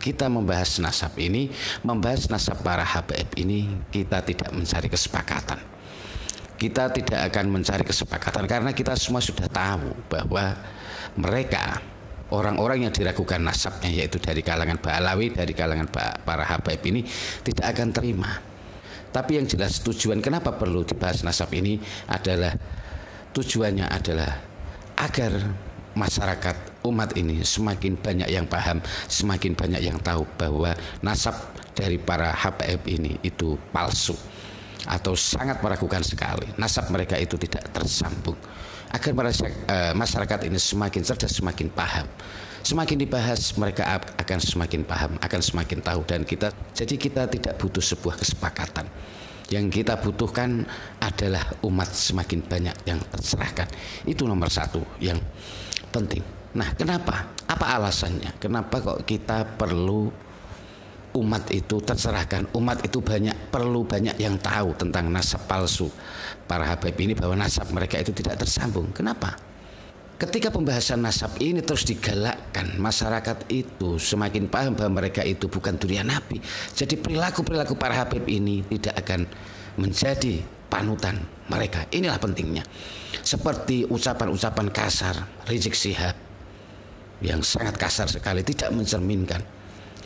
kita membahas nasab ini, membahas nasab para habaib ini, kita tidak mencari kesepakatan. Kita tidak akan mencari kesepakatan karena kita semua sudah tahu bahwa mereka orang-orang yang diragukan nasabnya, yaitu dari kalangan Ba'alawi, dari kalangan para habaib ini, tidak akan terima. Tapi yang jelas tujuan kenapa perlu dibahas nasab ini adalah tujuannya adalah agar masyarakat umat ini semakin banyak yang paham, semakin banyak yang tahu bahwa nasab dari para habaib ini itu palsu atau sangat meragukan sekali. Nasab mereka itu tidak tersambung. Agar masyarakat ini semakin cerdas, semakin paham. Semakin dibahas mereka akan semakin paham, akan semakin tahu. Dan kita tidak butuh sebuah kesepakatan. Yang kita butuhkan adalah umat semakin banyak yang tercerahkan. Itu nomor satu yang penting. Nah, kenapa? Apa alasannya? Kenapa kok kita perlu umat itu tercerahkan, umat itu perlu banyak yang tahu tentang nasab palsu para habaib ini, bahwa nasab mereka itu tidak tersambung. Kenapa? Ketika pembahasan nasab ini terus digalakkan, masyarakat itu semakin paham bahwa mereka itu bukan durian Nabi. Jadi perilaku-perilaku para habaib ini tidak akan menjadi panutan mereka. Inilah pentingnya. Seperti ucapan-ucapan kasar Rizik Syihab yang sangat kasar sekali, tidak mencerminkan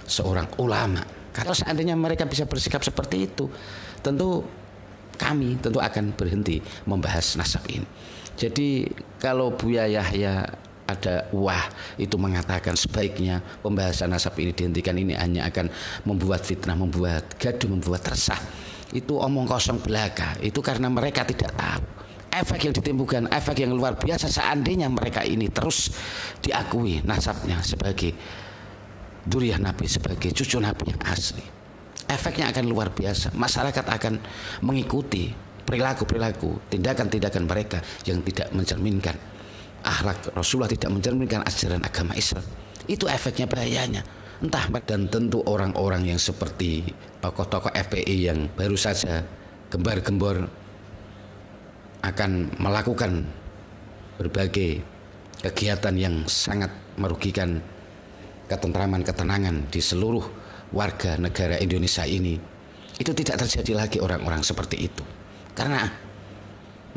seorang ulama. Kalau seandainya mereka bisa bersikap seperti itu, kami tentu akan berhenti membahas nasab ini. Jadi kalau Buya Yahya ada itu mengatakan sebaiknya pembahasan nasab ini dihentikan, ini hanya akan membuat fitnah, membuat gaduh, membuat resah. Itu omong kosong belaka. Itu karena mereka tidak tahu efek yang ditimbulkan, efek yang luar biasa seandainya mereka ini terus diakui nasabnya sebagai duriah Nabi, sebagai cucu Nabi yang asli. Efeknya akan luar biasa. Masyarakat akan mengikuti perilaku-perilaku, tindakan-tindakan mereka yang tidak mencerminkan akhlak Rasulullah, tidak mencerminkan ajaran agama Islam. Itu efeknya, bahayanya. Entah, dan tentu orang-orang yang seperti tokoh-tokoh FPI yang baru saja gembar-gembor akan melakukan berbagai kegiatan yang sangat merugikan ketentraman, ketenangan di seluruh warga negara Indonesia ini, itu tidak terjadi lagi orang-orang seperti itu. Karena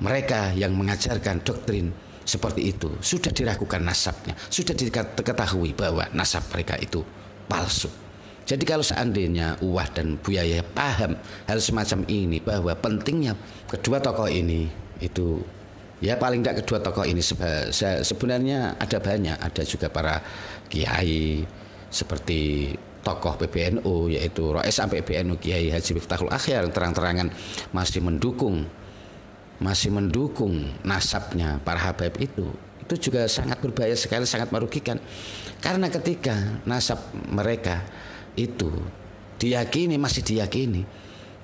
mereka yang mengajarkan doktrin seperti itu sudah diragukan nasabnya, sudah diketahui bahwa nasab mereka itu palsu. Jadi kalau seandainya dan Buya Yahya paham hal semacam ini, bahwa pentingnya kedua tokoh ini itu, ya paling tidak kedua tokoh ini sebenarnya ada banyak, ada juga para kiai seperti tokoh PBNU, yaitu Rois sampai PBNU Kiai Haji Miftahul Akhyar, terang-terangan masih mendukung nasabnya para habaib itu juga sangat berbahaya sekali, sangat merugikan. Karena ketika nasab mereka itu masih diyakini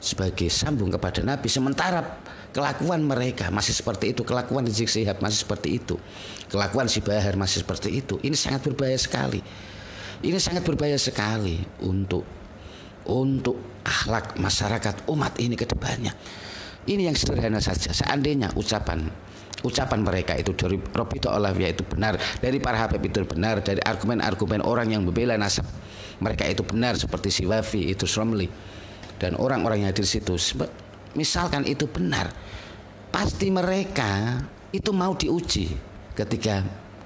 sebagai sambung kepada Nabi, sementara kelakuan mereka masih seperti itu, kelakuan Rizik Syihab masih seperti itu, kelakuan si Bahar masih seperti itu. Ini sangat berbahaya sekali. Ini sangat berbahaya sekali untuk akhlak masyarakat umat ini ke depannya. Ini yang sederhana saja. Seandainya ucapan mereka itu dari Robito Alawiyah itu benar, dari para habaib itu benar, dari argumen-argumen orang yang membela nasab mereka itu benar, seperti si Wafi itu Romli dan orang-orang yang hadir di situ, misalkan itu benar, pasti mereka itu mau diuji ketika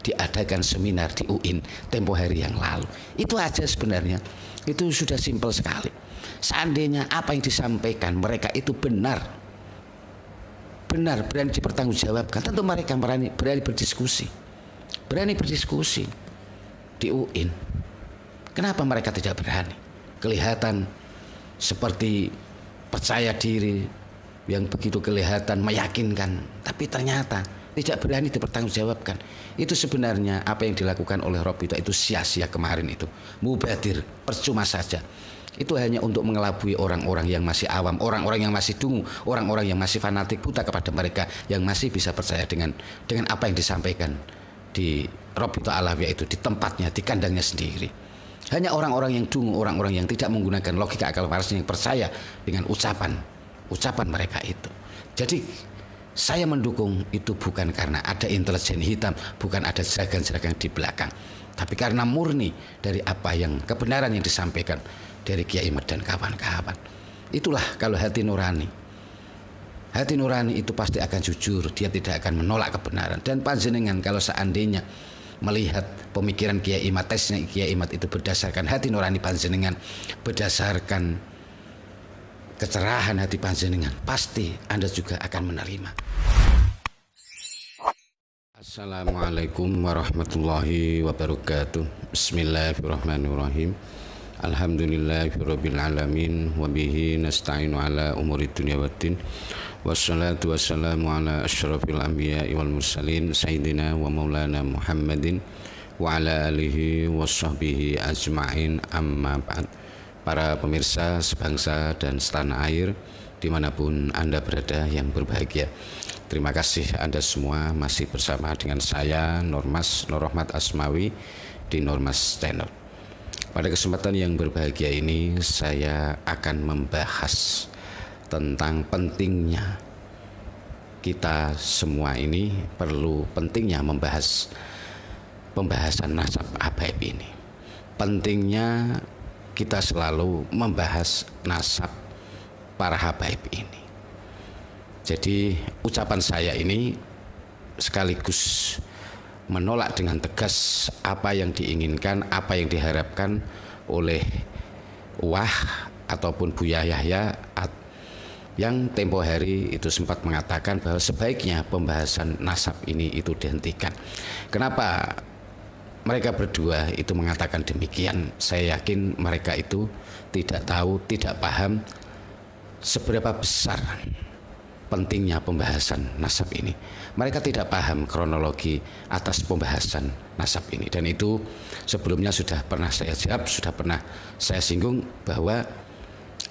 diadakan seminar di UIN tempo hari yang lalu. Itu aja sebenarnya. Itu sudah simpel sekali. Seandainya apa yang disampaikan mereka itu benar, berani dipertanggungjawabkan, tentu mereka berani berdiskusi di UIN. Kenapa mereka tidak berani? Kelihatan seperti percaya diri yang begitu kelihatan meyakinkan, tapi ternyata tidak berani dipertanggungjawabkan. Itu sebenarnya apa yang dilakukan oleh Robito itu sia-sia kemarin itu, mubadir, percuma saja. Itu hanya untuk mengelabui orang-orang yang masih awam, orang-orang yang masih dungu, orang-orang yang masih fanatik buta kepada mereka, yang masih bisa percaya dengan apa yang disampaikan di Robito Alawiyah itu, di tempatnya, di kandangnya sendiri. Hanya orang-orang yang dungu, orang-orang yang tidak menggunakan logika akal waras, yang percaya dengan ucapan mereka itu. Jadi saya mendukung itu bukan karena ada intelijen hitam, bukan ada jeragan-jeragan di belakang, tapi karena murni dari apa yang kebenaran yang disampaikan dari Kiai Imad dan kawan-kawan. Itulah kalau hati nurani. Hati nurani itu pasti akan jujur, dia tidak akan menolak kebenaran. Dan panjenengan kalau seandainya melihat pemikiran Kiai Imad, tesnya Kiai Imad itu berdasarkan hati nurani panjenengan, berdasarkan kecerahan hati panjenengan, pasti Anda juga akan menerima. Assalamualaikum warahmatullahi wabarakatuh. Bismillahirrahmanirrahim. Alhamdulillahirabbil alamin wa bihi nasta'inu ala umuri dunya waddin. Wassalatu wassalamu ala asyrafil anbiya'i wal mursalin sayyidina wa maulana Muhammadin wa ala alihi washabbihi ajma'in, amma ba'd. Para pemirsa sebangsa dan setanah air dimanapun Anda berada yang berbahagia, terima kasih Anda semua masih bersama dengan saya Nur Rahmat Asmawi di Nurmas Channel. Pada kesempatan yang berbahagia ini saya akan membahas tentang pentingnya kita semua ini pentingnya membahas pembahasan nasab habaib ini. Pentingnya kita selalu membahas nasab para habaib ini. Jadi ucapan saya ini sekaligus menolak dengan tegas apa yang diinginkan, apa yang diharapkan oleh Wah ataupun Buya Yahya yang tempo hari itu sempat mengatakan bahwa sebaiknya pembahasan nasab ini itu dihentikan. Kenapa mereka berdua itu mengatakan demikian? Saya yakin mereka itu tidak tahu, tidak paham seberapa besar pentingnya pembahasan nasab ini. Mereka tidak paham kronologi atas pembahasan nasab ini, dan itu sebelumnya sudah pernah saya jawab, sudah pernah saya singgung bahwa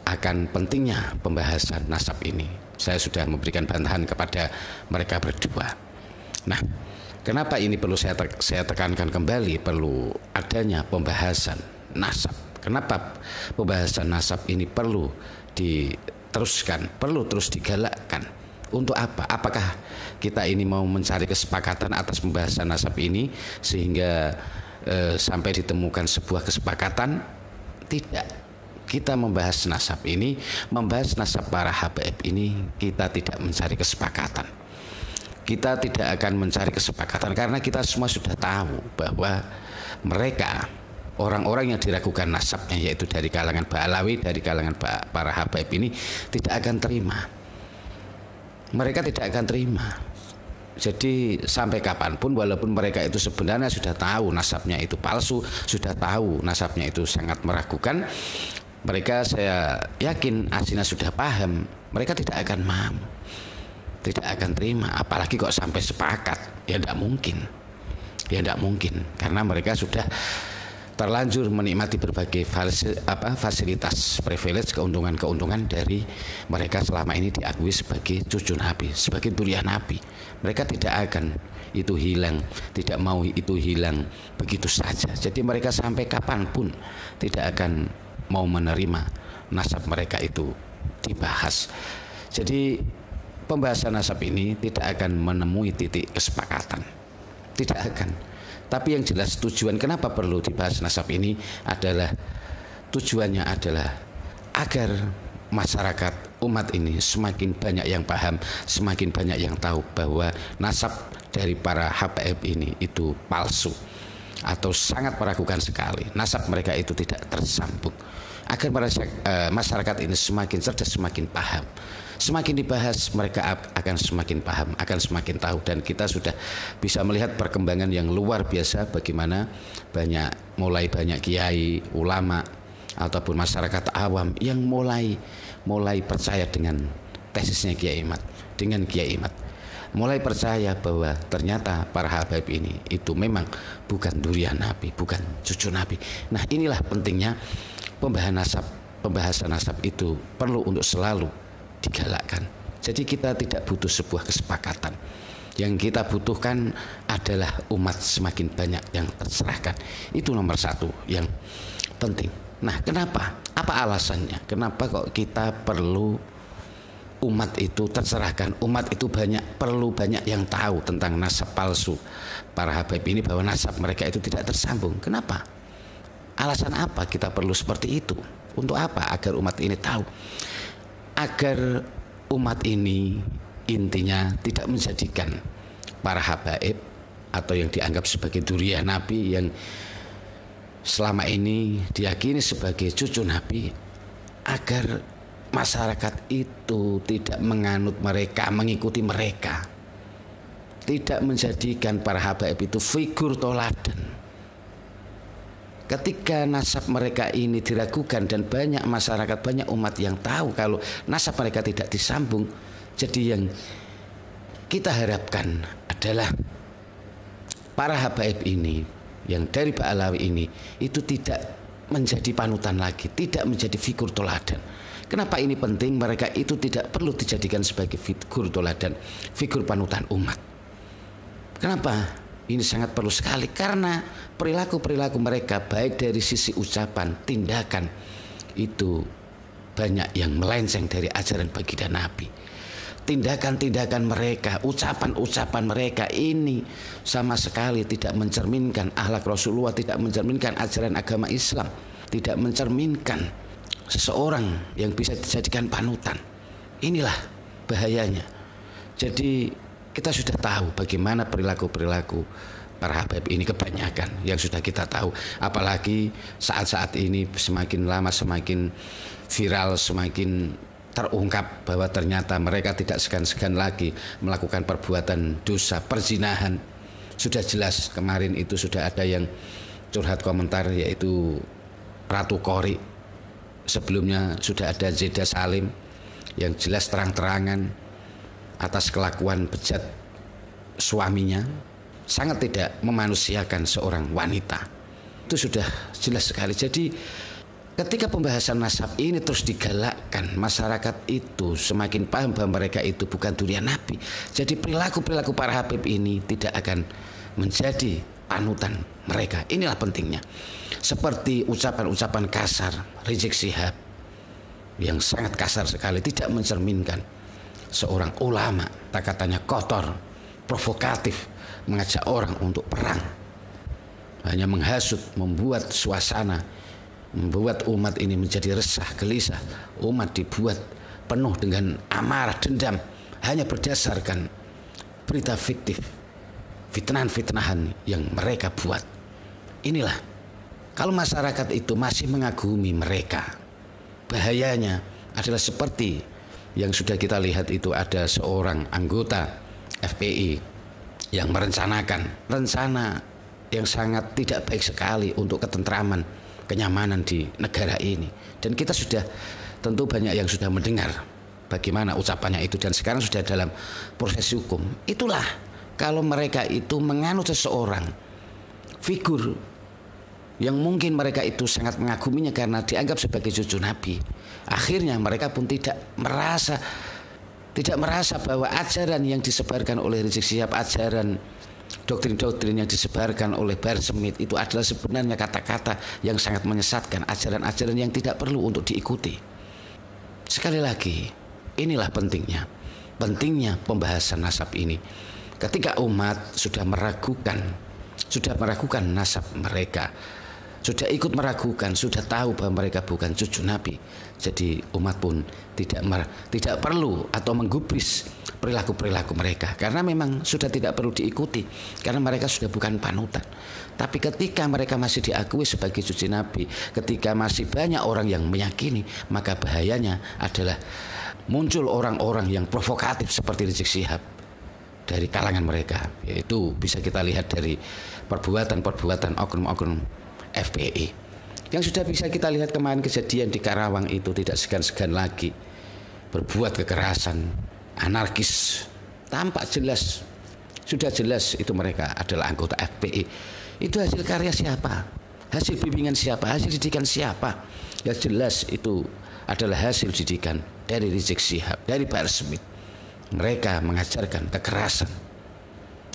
akan pentingnya pembahasan nasab ini. Saya sudah memberikan bantahan kepada mereka berdua. Nah, kenapa ini perlu saya tekankan kembali, perlu adanya pembahasan nasab? Kenapa pembahasan nasab ini perlu diteruskan, perlu terus digalakkan? Untuk apa? Apakah kita ini mau mencari kesepakatan atas pembahasan nasab ini sehingga sampai ditemukan sebuah kesepakatan? Tidak. Kita membahas nasab ini, membahas nasab para habaib ini, kita tidak mencari kesepakatan. Kita tidak akan mencari kesepakatan karena kita semua sudah tahu bahwa mereka orang-orang yang diragukan nasabnya, yaitu dari kalangan Ba'alawi, dari kalangan para habaib ini, tidak akan terima. Mereka tidak akan terima. Jadi sampai kapanpun, walaupun mereka itu sebenarnya sudah tahu nasabnya itu palsu, sudah tahu nasabnya itu sangat meragukan, mereka saya yakin aslinya sudah paham, mereka tidak akan mau, tidak akan terima. Apalagi kok sampai sepakat, ya tidak mungkin, ya tidak mungkin, karena mereka sudah terlanjur menikmati berbagai fasilitas, privilege, keuntungan-keuntungan dari mereka selama ini diakui sebagai cucu Nabi, sebagai durian Nabi. Mereka tidak akan itu hilang, tidak mau itu hilang begitu saja. Jadi mereka sampai kapanpun tidak akan mau menerima nasab mereka itu dibahas. Jadi pembahasan nasab ini tidak akan menemui titik kesepakatan, tidak akan. Tapi yang jelas tujuan kenapa perlu dibahas nasab ini adalah tujuannya adalah agar masyarakat umat ini semakin banyak yang paham, semakin banyak yang tahu bahwa nasab dari para habaib ini itu palsu atau sangat meragukan sekali. Nasab mereka itu tidak tersambung. Agar masyarakat ini semakin cerdas, semakin paham. Semakin dibahas mereka akan semakin paham, akan semakin tahu. Dan kita sudah bisa melihat perkembangan yang luar biasa, bagaimana mulai banyak kiai, ulama ataupun masyarakat awam yang mulai percaya dengan tesisnya Kiai Imad, dengan Kiai Imad. Mulai percaya bahwa ternyata para habaib ini itu memang bukan durian Nabi, bukan cucu Nabi. Nah, inilah pentingnya pembahasan nasab itu perlu untuk selalu digalakkan. Jadi kita tidak butuh sebuah kesepakatan. Yang kita butuhkan adalah umat semakin banyak yang tercerahkan. Itu nomor satu yang penting. Nah, kenapa? Apa alasannya? Kenapa kok kita perlu umat itu tercerahkan. Umat itu perlu banyak yang tahu tentang nasab palsu para habaib ini, bahwa nasab mereka itu tidak tersambung. Kenapa? Alasan apa kita perlu seperti itu? Untuk apa? Agar umat ini tahu. Agar umat ini intinya tidak menjadikan para habaib atau yang dianggap sebagai dzurriyyah Nabi, yang selama ini diyakini sebagai cucu Nabi, agar masyarakat itu tidak menganut mereka, mengikuti mereka, tidak menjadikan para habaib itu figur toladan. Ketika nasab mereka ini diragukan dan banyak masyarakat, banyak umat yang tahu kalau nasab mereka tidak disambung, jadi yang kita harapkan adalah para habaib ini yang dari Ba'alawi ini itu tidak menjadi panutan lagi, tidak menjadi figur toladan. Kenapa ini penting? Mereka itu tidak perlu dijadikan sebagai figur toladan, figur panutan umat. Kenapa? Ini sangat perlu sekali, karena perilaku-perilaku mereka baik dari sisi ucapan, tindakan itu banyak yang melenceng dari ajaran baginda Nabi. Tindakan-tindakan mereka, ucapan-ucapan mereka ini sama sekali tidak mencerminkan akhlak Rasulullah, tidak mencerminkan ajaran agama Islam, tidak mencerminkan seseorang yang bisa dijadikan panutan. Inilah bahayanya. Jadi kita sudah tahu bagaimana perilaku-perilaku para habaib ini, kebanyakan yang sudah kita tahu. Apalagi saat-saat ini semakin lama semakin viral, semakin terungkap bahwa ternyata mereka tidak segan-segan lagi melakukan perbuatan dosa perzinahan. Sudah jelas kemarin itu sudah ada yang curhat komentar, yaitu Ratu Qori. Sebelumnya sudah ada Zeda Salim yang jelas terang-terangan atas kelakuan bejat suaminya, sangat tidak memanusiakan seorang wanita. Itu sudah jelas sekali. Jadi ketika pembahasan nasab ini terus digalakkan, masyarakat itu semakin paham bahwa mereka itu bukan dzurriyyah Nabi. Jadi perilaku-perilaku para habib ini tidak akan menjadi panutan mereka. Inilah pentingnya. Seperti ucapan-ucapan kasar Rizik Syihab yang sangat kasar sekali, tidak mencerminkan seorang ulama, katanya kotor, provokatif, mengajak orang untuk perang, hanya menghasut, membuat suasana, membuat umat ini menjadi resah, gelisah. Umat dibuat penuh dengan amarah, dendam, hanya berdasarkan berita fiktif, fitnahan-fitnahan yang mereka buat. Inilah, kalau masyarakat itu masih mengagumi mereka, bahayanya adalah seperti yang sudah kita lihat itu, ada seorang anggota FPI yang merencanakan rencana yang sangat tidak baik sekali untuk ketentraman, kenyamanan di negara ini. Dan kita sudah tentu banyak yang sudah mendengar bagaimana ucapannya itu, dan sekarang sudah dalam proses hukum. Itulah kalau mereka itu menganut seseorang, figur yang mungkin mereka itu sangat mengaguminya karena dianggap sebagai cucu Nabi, akhirnya mereka pun tidak merasa bahwa ajaran yang disebarkan oleh Rizik Syihab, ajaran doktrin-doktrin yang disebarkan oleh Bahar Smith itu adalah sebenarnya kata-kata yang sangat menyesatkan, ajaran-ajaran yang tidak perlu untuk diikuti. Sekali lagi, inilah pentingnya pembahasan nasab ini. Ketika umat sudah meragukan nasab mereka, sudah ikut meragukan, sudah tahu bahwa mereka bukan cucu Nabi, jadi umat pun tidak perlu atau menggubris perilaku-perilaku mereka, karena memang sudah tidak perlu diikuti, karena mereka sudah bukan panutan. Tapi ketika mereka masih diakui sebagai cucu Nabi, ketika masih banyak orang yang meyakini, maka bahayanya adalah muncul orang-orang yang provokatif seperti Rizik Syihab dari kalangan mereka. Yaitu bisa kita lihat dari perbuatan-perbuatan oknum-oknum FPI yang sudah bisa kita lihat kemarin kejadian di Karawang itu, tidak segan-segan lagi berbuat kekerasan, anarkis, tampak jelas, sudah jelas itu mereka adalah anggota FPI. Itu hasil karya siapa? Hasil bimbingan siapa? Hasil didikan siapa? Ya jelas itu adalah hasil didikan dari Rizik Syihab, dari Bahar Smith. Mereka mengajarkan kekerasan.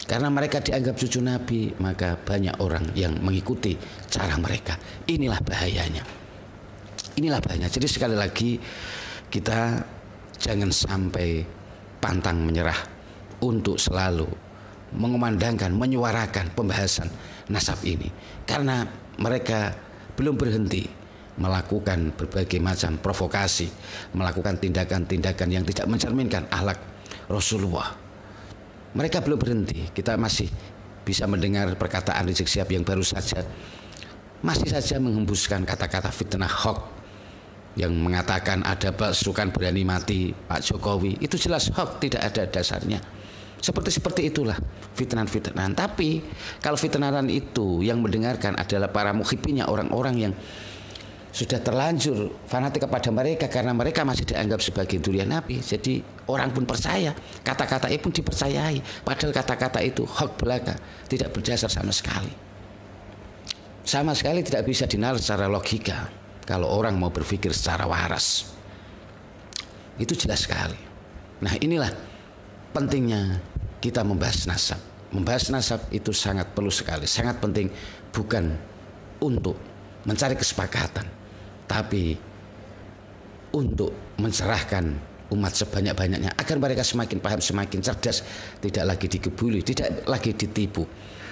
Karena mereka dianggap cucu Nabi, maka banyak orang yang mengikuti cara mereka. Inilah bahayanya. Jadi sekali lagi kita jangan sampai pantang menyerah untuk selalu mengumandangkan, menyuarakan pembahasan nasab ini, karena mereka belum berhenti melakukan berbagai macam provokasi, melakukan tindakan-tindakan yang tidak mencerminkan akhlak Rasulullah. Mereka belum berhenti. Kita masih bisa mendengar perkataan Rizik Syihab yang baru saja masih saja menghembuskan kata-kata fitnah hoax yang mengatakan ada pasukan berani mati Pak Jokowi. Itu jelas hoax, tidak ada dasarnya. Seperti itulah fitnah-fitnahan. Tapi kalau fitnahan itu yang mendengarkan adalah para muhibbinya, orang-orang yang sudah terlanjur fanatik kepada mereka karena mereka masih dianggap sebagai durian Nabi. Jadi orang pun percaya, kata-kata itu pun dipercayai. Padahal kata-kata itu hoax belaka, tidak berdasar sama sekali. Sama sekali tidak bisa dinalar secara logika kalau orang mau berpikir secara waras. Itu jelas sekali. Nah, inilah pentingnya kita membahas nasab. Membahas nasab itu sangat perlu sekali, sangat penting, bukan untuk mencari kesepakatan, tapi untuk mencerahkan umat sebanyak-banyaknya agar mereka semakin paham, semakin cerdas, tidak lagi digebuli, tidak lagi ditipu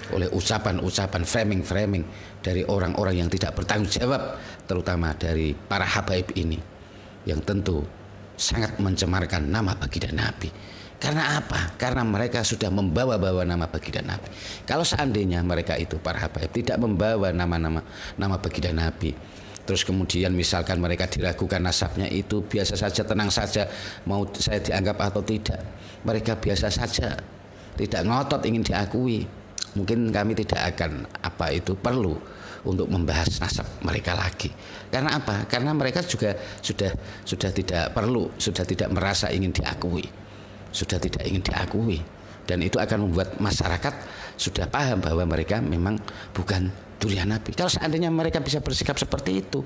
oleh ucapan-ucapan framing-framing dari orang-orang yang tidak bertanggung jawab, terutama dari para habaib ini yang tentu sangat mencemarkan nama baginda Nabi. Karena apa? Karena mereka sudah membawa-bawa nama baginda Nabi. Kalau seandainya mereka itu para habaib tidak membawa nama baginda Nabi, terus kemudian misalkan mereka diragukan nasabnya, itu biasa saja, tenang saja, mau saya dianggap atau tidak, mereka biasa saja, tidak ngotot ingin diakui, mungkin kami tidak akan perlu untuk membahas nasab mereka lagi. Karena apa? Karena mereka juga sudah tidak perlu, sudah tidak merasa ingin diakui, sudah tidak ingin diakui, dan itu akan membuat masyarakat sudah paham bahwa mereka memang bukan durian Nabi. Kalau seandainya mereka bisa bersikap seperti itu,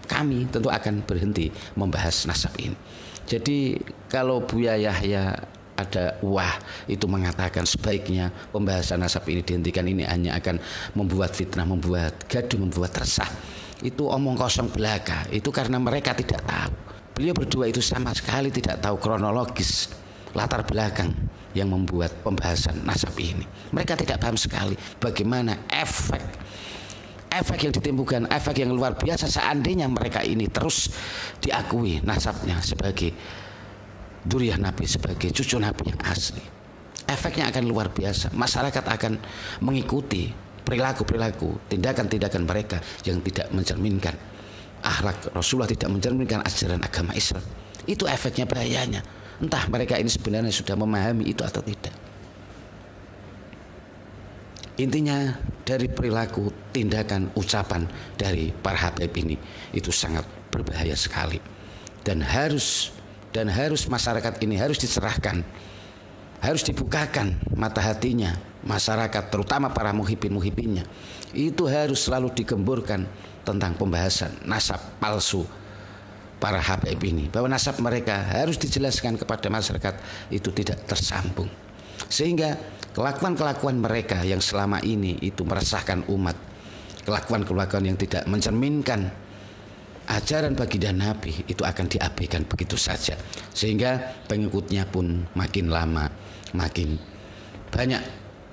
kami tentu akan berhenti membahas nasab ini. Jadi kalau Buya Yahya ada itu mengatakan sebaiknya pembahasan nasab ini dihentikan, ini hanya akan membuat fitnah, membuat gaduh, membuat resah, itu omong kosong belaka. Itu karena mereka tidak tahu. Beliau berdua itu sama sekali tidak tahu kronologis latar belakang yang membuat pembahasan nasab ini. Mereka tidak paham sekali bagaimana efek yang ditimbulkan, efek yang luar biasa seandainya mereka ini terus diakui nasabnya sebagai duriah Nabi, sebagai cucu Nabi yang asli. Efeknya akan luar biasa. Masyarakat akan mengikuti perilaku-perilaku, tindakan-tindakan mereka yang tidak mencerminkan akhlak Rasulullah, tidak mencerminkan ajaran agama Islam. Itu efeknya, bahayanya. Entah mereka ini sebenarnya sudah memahami itu atau tidak. Intinya dari perilaku, tindakan, ucapan dari para habaib ini itu sangat berbahaya sekali, dan harus masyarakat ini harus dicerahkan, harus dibukakan mata hatinya masyarakat, terutama para muhibbin-muhibbinnya. Itu harus selalu digemburkan tentang pembahasan nasab palsu para habaib ini, bahwa nasab mereka harus dijelaskan kepada masyarakat itu tidak tersambung, sehingga kelakuan-kelakuan mereka yang selama ini itu meresahkan umat, kelakuan-kelakuan yang tidak mencerminkan ajaran baginda Nabi itu akan diabaikan begitu saja, sehingga pengikutnya pun makin lama makin banyak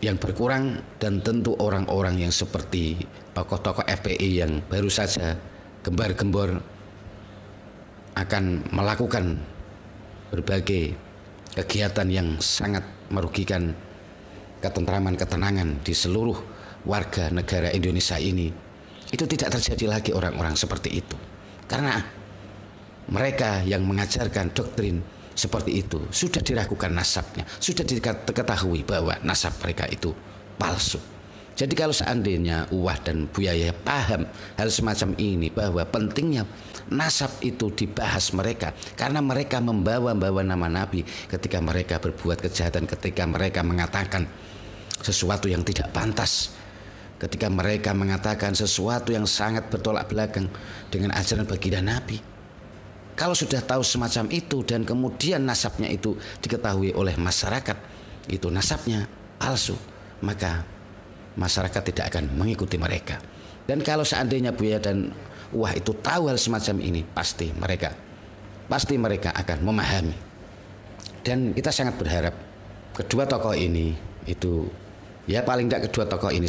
yang berkurang, dan tentu orang-orang yang seperti tokoh-tokoh FPI yang baru saja gembar-gembor akan melakukan berbagai kegiatan yang sangat merugikan ketentraman, ketenangan di seluruh warga negara Indonesia ini. Itu tidak terjadi lagi orang-orang seperti itu, karena mereka yang mengajarkan doktrin seperti itu sudah diragukan nasabnya, sudah diketahui bahwa nasab mereka itu palsu. Jadi kalau seandainya dan Buya Yahya paham hal semacam ini, bahwa pentingnya nasab itu dibahas mereka, karena mereka membawa-bawa nama Nabi ketika mereka berbuat kejahatan, ketika mereka mengatakan sesuatu yang tidak pantas, ketika mereka mengatakan sesuatu yang sangat bertolak belakang dengan ajaran baginda Nabi. Kalau sudah tahu semacam itu dan kemudian nasabnya itu diketahui oleh masyarakat, itu nasabnya palsu, maka masyarakat tidak akan mengikuti mereka. Dan kalau seandainya Buya dan itu tahu hal semacam ini, pasti mereka pasti mereka akan memahami. Dan kita sangat berharap kedua tokoh ini itu, ya paling tidak kedua tokoh ini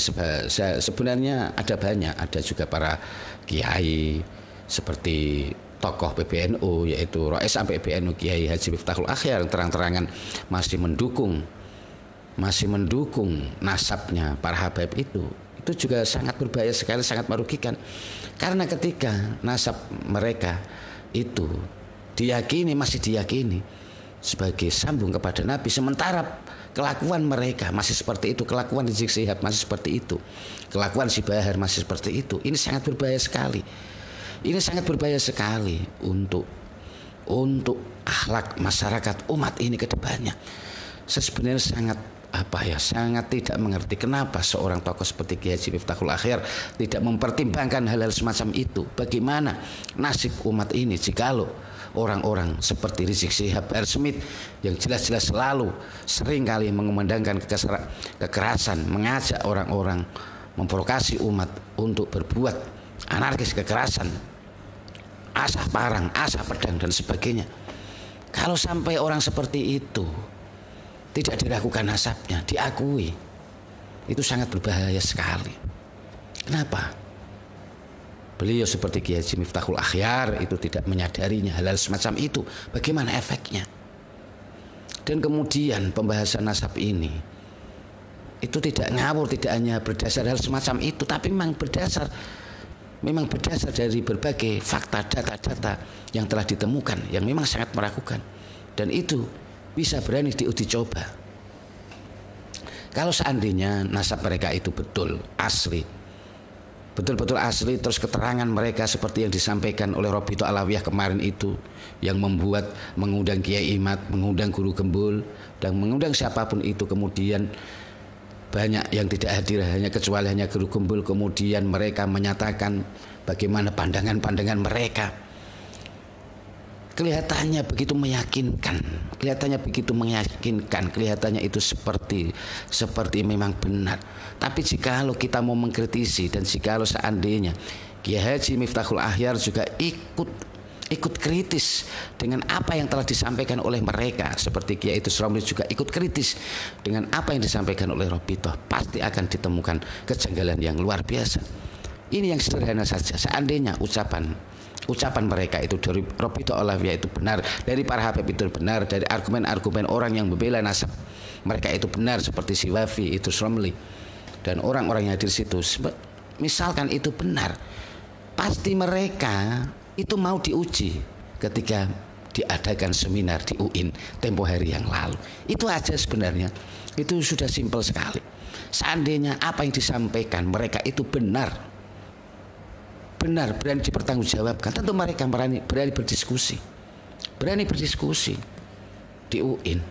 sebenarnya ada banyak, ada juga para kiai seperti tokoh PBNU yaitu Rois sampai PBNU Kiai Haji Miftahul Akhyar yang terang-terangan masih mendukung nasabnya para habaib itu juga sangat berbahaya sekali, sangat merugikan. Karena ketika nasab mereka itu masih diyakini sebagai sambung kepada Nabi, sementara kelakuan mereka masih seperti itu, kelakuan Rizik Syihab masih seperti itu, kelakuan si Bahar masih seperti itu. Ini sangat berbahaya sekali. Ini sangat berbahaya sekali untuk akhlak masyarakat umat ini ke depannya. Saya sebenarnya sangat tidak mengerti kenapa seorang tokoh seperti Kiai Haji Miftahul Akhyar tidak mempertimbangkan hal-hal semacam itu. Bagaimana nasib umat ini jikalau orang-orang seperti Rizik Syihab, Bahar Smith yang jelas-jelas selalu sering kali mengumandangkan kekerasan, mengajak orang-orang, memprovokasi umat untuk berbuat anarkis, kekerasan, asah parang, asah pedang dan sebagainya. Kalau sampai orang seperti itu tidak diragukan nasabnya, diakui, itu sangat berbahaya sekali. Kenapa? Beliau seperti Kiai Haji Miftahul Akhyar itu tidak menyadarinya hal-hal semacam itu. Bagaimana efeknya? Dan kemudian pembahasan nasab ini itu tidak ngawur, tidak hanya berdasar hal semacam itu, tapi memang berdasar dari berbagai fakta, data-data yang telah ditemukan yang memang sangat meragukan. Dan itu bisa berani diuji coba. Kalau seandainya nasab mereka itu betul asli, betul-betul asli, terus keterangan mereka seperti yang disampaikan oleh Robito Alawiyah kemarin itu, yang mengundang Kiai Imad, mengundang Guru Gembul, dan mengundang siapapun itu, kemudian banyak yang tidak hadir kecuali hanya Guru Gembul, kemudian mereka menyatakan bagaimana pandangan-pandangan mereka. Kelihatannya begitu meyakinkan, kelihatannya itu seperti memang benar. Tapi jikalau kita mau mengkritisi dan jikalau seandainya Kiai Haji Miftahul Akhyar juga ikut kritis dengan apa yang telah disampaikan oleh mereka, seperti Kiai Idrus Romli juga ikut kritis dengan apa yang disampaikan oleh Robito, pasti akan ditemukan kejanggalan yang luar biasa. Ini yang sederhana saja. Seandainya ucapan mereka itu dari Robito Alawiyah itu benar, dari para habib itu benar, dari argumen-argumen orang yang membela nasab mereka itu benar, seperti si Wafi, Idrus Romli dan orang-orang yang hadir situ, misalkan itu benar, pasti mereka itu mau diuji ketika diadakan seminar di UIN tempo hari yang lalu. Itu aja sebenarnya, itu sudah simpel sekali. Seandainya apa yang disampaikan mereka itu benar, berani dipertanggungjawabkan, tentu mereka berani berdiskusi di UIN.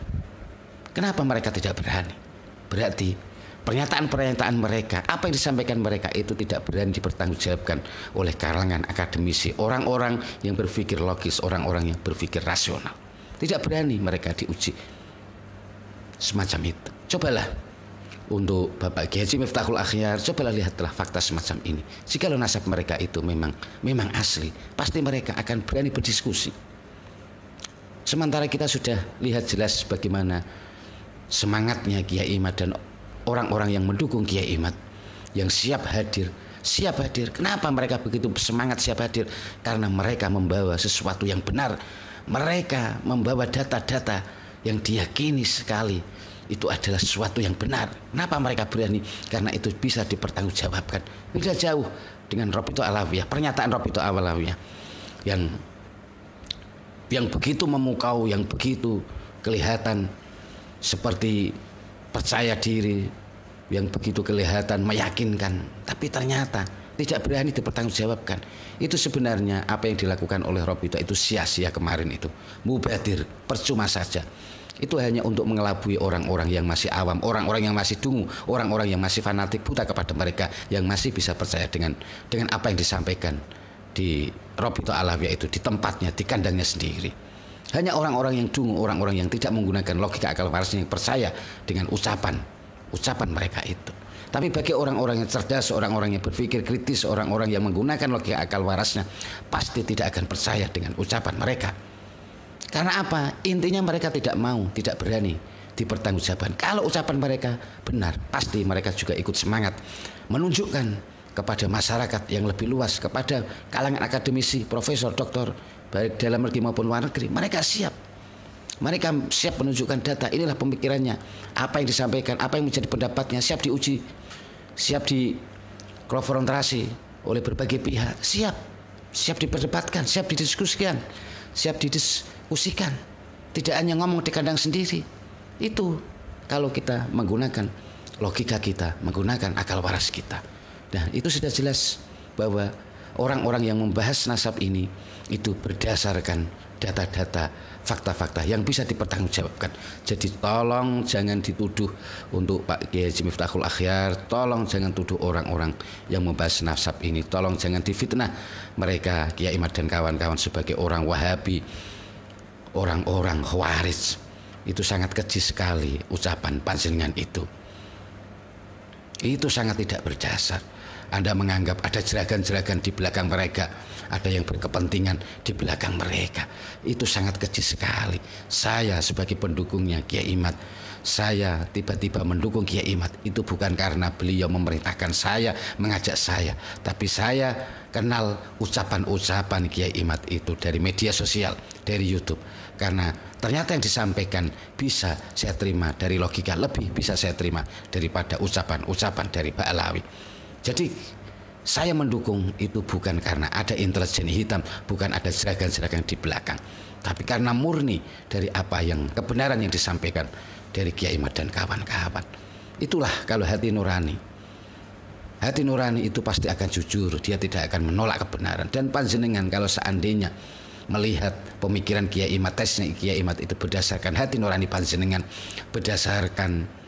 Kenapa mereka tidak berani? Berarti pernyataan-pernyataan mereka, apa yang disampaikan mereka itu tidak berani dipertanggungjawabkan oleh kalangan akademisi, orang-orang yang berpikir logis, orang-orang yang berpikir rasional. Tidak berani mereka diuji semacam itu. Cobalah untuk Bapak Kiai Haji Miftahul Akhyar, cobalah lihatlah fakta semacam ini. Jikalau nasab mereka itu memang asli, pasti mereka akan berani berdiskusi. Sementara kita sudah lihat jelas bagaimana semangatnya Kiai Imad dan orang-orang yang mendukung Kiai Imad, yang siap hadir. Kenapa mereka begitu semangat siap hadir? Karena mereka membawa sesuatu yang benar. Mereka membawa data-data yang diyakini sekali itu adalah sesuatu yang benar. Kenapa mereka berani? Karena itu bisa dipertanggungjawabkan. Beda jauh dengan Robito Alawiyah, pernyataan Robito Alawiyah yang begitu memukau, yang begitu kelihatan seperti percaya diri, yang begitu kelihatan meyakinkan, tapi ternyata tidak berani dipertanggungjawabkan. Itu sebenarnya apa yang dilakukan oleh Robito itu sia-sia kemarin itu, mubadir, percuma saja. Itu hanya untuk mengelabui orang-orang yang masih awam, orang-orang yang masih dungu, orang-orang yang masih fanatik buta kepada mereka, yang masih bisa percaya dengan apa yang disampaikan di Robito Alawiyah itu, di tempatnya, di kandangnya sendiri. Hanya orang-orang yang dungu, orang-orang yang tidak menggunakan logika akal warasnya, yang percaya dengan ucapan mereka itu. Tapi bagi orang-orang yang cerdas, orang-orang yang berpikir kritis, orang-orang yang menggunakan logika akal warasnya, pasti tidak akan percaya dengan ucapan mereka. Karena apa? Intinya mereka tidak mau, tidak berani dipertanggungjawabkan. Kalau ucapan mereka benar, pasti mereka juga ikut semangat menunjukkan kepada masyarakat yang lebih luas, kepada kalangan akademisi, profesor, doktor, baik dalam negeri maupun luar negeri. Mereka siap. Mereka siap menunjukkan data. Inilah pemikirannya. Apa yang disampaikan, apa yang menjadi pendapatnya, siap diuji, siap dikonfrontasi oleh berbagai pihak. Siap diperdebatkan, siap didiskusikan, siap didiskusikan. Tidak hanya ngomong di kandang sendiri. Itu kalau kita menggunakan logika kita, menggunakan akal waras kita. Nah, itu sudah jelas bahwa orang-orang yang membahas nasab ini itu berdasarkan data-data, fakta-fakta yang bisa dipertanggungjawabkan. Jadi tolong jangan dituduh untuk Pak Kiai Haji Miftahul Akhyar, tolong jangan tuduh orang-orang yang membahas nasab ini, tolong jangan difitnah mereka Kiai Imad dan kawan-kawan sebagai orang Wahabi, orang-orang Khawarij. Itu sangat keji sekali ucapan panjenengan itu. Itu sangat tidak berdasar. Anda menganggap ada jeragan-jeragan di belakang mereka, ada yang berkepentingan di belakang mereka. Itu sangat keji sekali. Saya sebagai pendukungnya Kiai Imad, saya tiba-tiba mendukung Kiai Imad itu bukan karena beliau memerintahkan saya, mengajak saya, tapi saya kenal ucapan-ucapan Kiai Imad itu dari media sosial, dari YouTube. Karena ternyata yang disampaikan bisa saya terima dari logika, lebih bisa saya terima daripada ucapan-ucapan dari Pak Alawi. Jadi saya mendukung itu bukan karena ada intelijen hitam, bukan ada jeragan-jeragan di belakang, tapi karena murni dari apa yang kebenaran yang disampaikan dari Kiai Imad dan kawan-kawan. Itulah kalau hati nurani. Hati nurani itu pasti akan jujur, dia tidak akan menolak kebenaran. Dan panjenengan kalau seandainya melihat pemikiran Kiai Imad, tesnya Kiai Imad itu berdasarkan hati nurani panjenengan, berdasarkan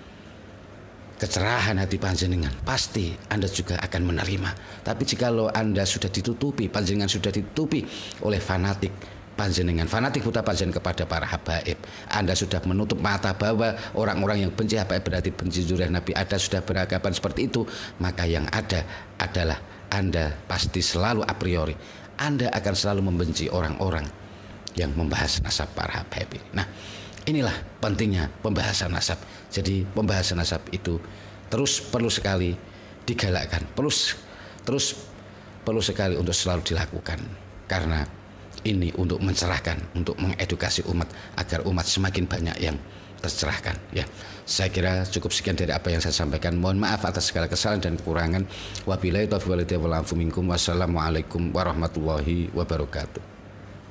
kecerahan hati panjenengan, pasti Anda juga akan menerima. Tapi jikalau Anda sudah ditutupi, panjenengan sudah ditutupi oleh fanatik panjenengan, fanatik buta panjenengan kepada para habaib, Anda sudah menutup mata bahwa orang-orang yang benci habaib berarti benci zuriat Nabi, Anda sudah beranggapan seperti itu, maka yang ada adalah Anda pasti selalu a priori, Anda akan selalu membenci orang-orang yang membahas nasab para habaib. Nah, inilah pentingnya pembahasan nasab. Jadi pembahasan nasab itu terus perlu sekali digalakkan, terus perlu sekali untuk selalu dilakukan, karena ini untuk mencerahkan, untuk mengedukasi umat agar umat semakin banyak yang tercerahkan. Ya, saya kira cukup sekian dari apa yang saya sampaikan. Mohon maaf atas segala kesalahan dan kekurangan. Wabillahi taufiq wal hidayah wal afu minkum. Wassalamualaikum warahmatullahi wabarakatuh.